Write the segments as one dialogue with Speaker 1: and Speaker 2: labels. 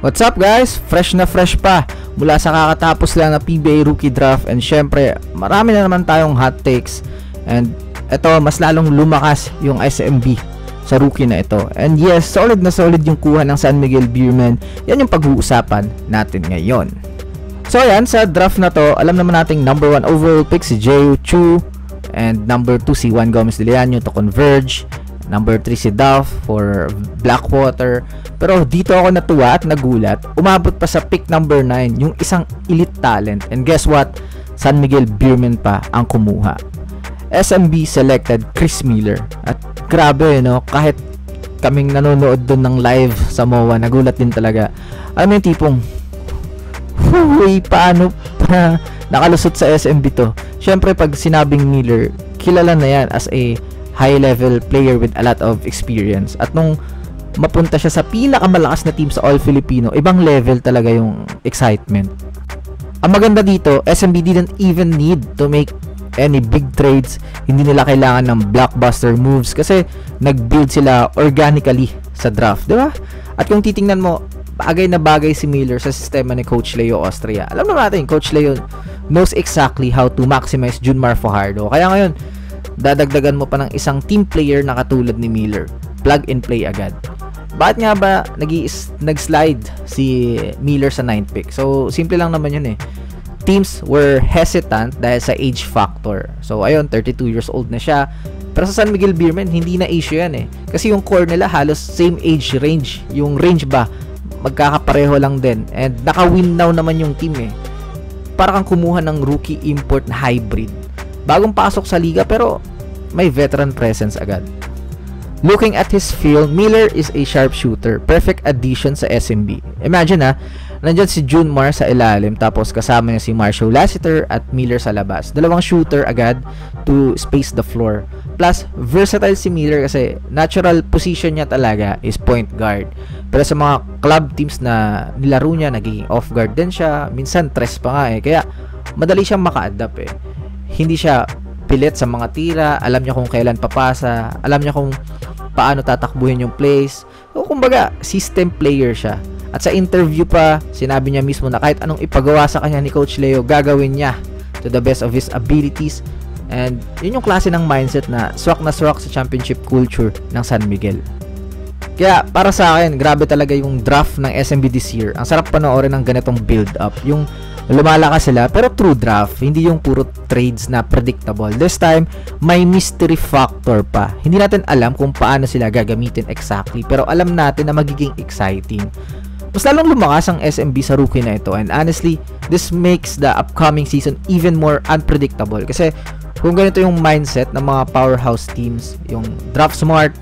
Speaker 1: What's up guys? Fresh na fresh pa mula sa kakatapos lang na PBA Rookie Draft, and syempre marami na naman tayong hot takes, and ito mas lalong lumakas yung SMB sa rookie na ito. And yes, solid na solid yung kuha ng San Miguel Beermen. Yan yung pag-uusapan natin ngayon. So yan, sa draft na to, alam naman nating number 1 overall pick si Jae Chu, and number 2 si Juan Gomez de Leano to Converge, number 3 si Dolph for Blackwater. Pero dito ako natuwa at nagulat, umabot pa sa pick number 9 yung isang elite talent, and guess what? San Miguel Beermen pa ang kumuha. SMB selected Chris Miller, at grabe no, kahit kaming nanonood dun ng live sa MOA, nagulat din talaga. Ano yung tipong paano pa nakalusot sa SMB to? Syempre pag sinabing Miller, kilala na yan as a high level player with a lot of experience, at nung mapunta siya sa pinakamalakas na team sa All Filipino, ibang level talaga yung excitement. Ang maganda dito, SMB didn't even need to make any big trades. Hindi nila kailangan ng blockbuster moves kasi nag-build sila organically sa draft, di ba? At kung titingnan mo, bagay na bagay si Miller sa sistema ni Coach Leo Austria. Alam naman natin, Coach Leo knows exactly how to maximize Junmar Fajardo. Kaya ngayon, dadagdagan mo pa ng isang team player na katulad ni Miller. Plug and play agad. Bakit nga ba nag-slide si Miller sa 9th pick? So, simple lang naman yun eh. Teams were hesitant dahil sa age factor. So, ayun, 32 years old na siya. Pero sa San Miguel Beermen, hindi na issue yan eh. Kasi yung core nila halos same age range. Yung range ba, magkakapareho lang din. And naka-win now naman yung team eh. Para kang kumuha ng rookie import na hybrid. Bagong pasok sa liga pero may veteran presence agad. Looking at his field, Miller is a sharpshooter. Perfect addition sa SMB. Imagine nandyan si Junmar sa ilalim, tapos kasama niya si Marshall Lassiter at Miller sa labas. Dalawang shooter agad to space the floor. Plus, versatile si Miller kasi natural position niya talaga is point guard. Pero sa mga club teams na nilaro niya, nagiging off guard din siya. Minsan, tres pa nga eh. Kaya, madali siyang maka-adapt eh. Hindi siya pilit sa mga tira. Alam niya kung kailan papasa. Alam niya kung paano tatakbuhin yung plays. So, kumbaga, system player siya. At sa interview pa, sinabi niya mismo na kahit anong ipagawa sa kanya ni Coach Leo, gagawin niya to the best of his abilities. And yun yung klase ng mindset na swak sa championship culture ng San Miguel. Kaya para sa akin, grabe talaga yung draft ng SMB this year. Ang sarap panoorin ng ganitong build-up. Yung lumalakas sila, pero true draft. Hindi yung puro trades na predictable. This time, may mystery factor pa. Hindi natin alam kung paano sila gagamitin exactly, pero alam natin na magiging exciting. Mas lalong lumakas ang SMB sa rookie na ito, and honestly, this makes the upcoming season even more unpredictable. Kasi kung ganito yung mindset ng mga powerhouse teams, yung draft smart,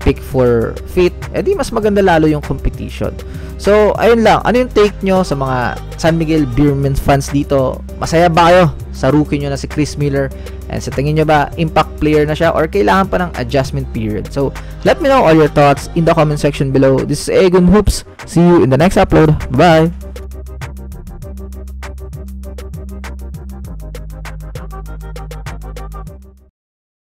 Speaker 1: pick for fit, edi mas maganda lalo yung competition. So, ayun lang. Ano yung take nyo sa mga San Miguel Beermen fans dito? Masaya ba kayo sa rookie nyo na si Chris Miller? And sa tingin nyo ba, impact player na siya or kailangan pa ng adjustment period? So, let me know all your thoughts in the comment section below. This is Egon Hoops. See you in the next upload. Bye!